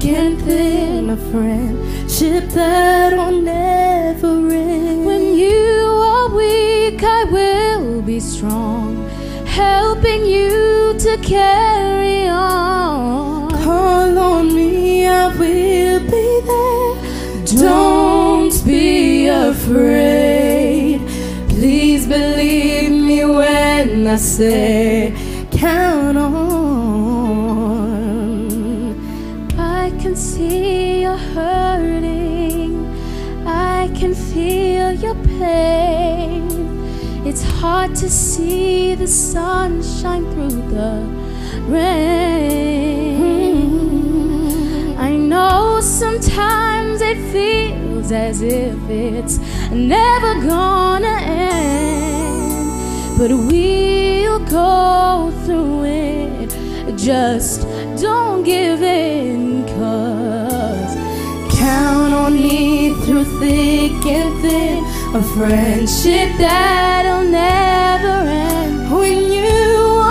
thick and thin, a friendship that'll never end. When you are weak, I will be strong, helping you to carry on. Call on me, I will be there. Don't be afraid. Please believe me when I say count on. I can see you're hurting, I can feel your pain. It's hard to see the sun shine through the rain. I know sometimes it feels as if it's never gonna end, but we'll go through it. Just don't give in, 'cause count on me through thick and thin, a friendship that'll never end. When you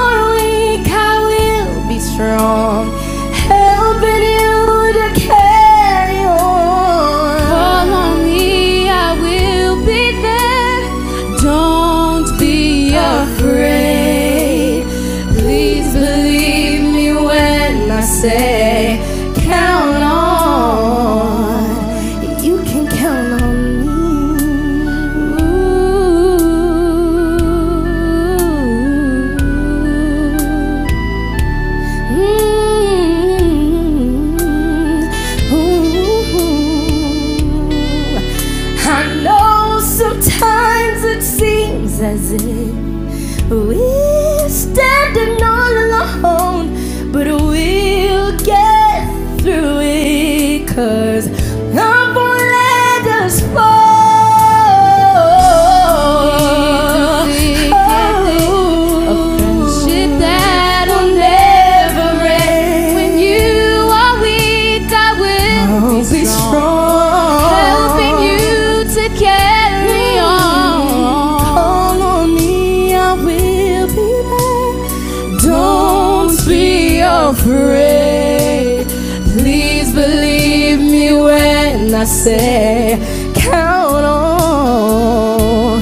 are weak, I will be strong, helping you to carry on. Call on me, I will be there. Don't be Afraid. Please believe me when I say count on. You can count on me. I know sometimes it seems as if we're standing all alone, but we'll get through it, 'cause love won't let us fall. a friendship that'll never end. When you are weak, I will be strong, helping you to carry on. Call on me, I will be there. Don't be afraid. Please believe me when I say count on.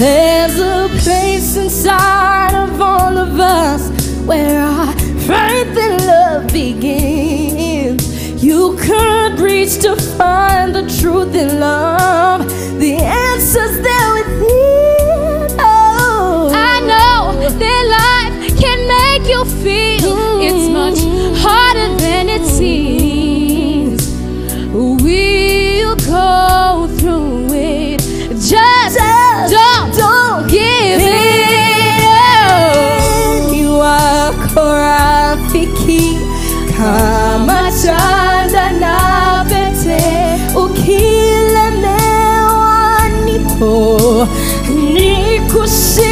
There's a place inside of all of us where our faith and love begins. You could reach to find the truth in love. The answer's there within. Oh, I know that life can make you feel it's much harder than it seems. We'll go through it. Just don't give in. You are korafiki kama chanda na pete, ukilemewa nipo nikushika.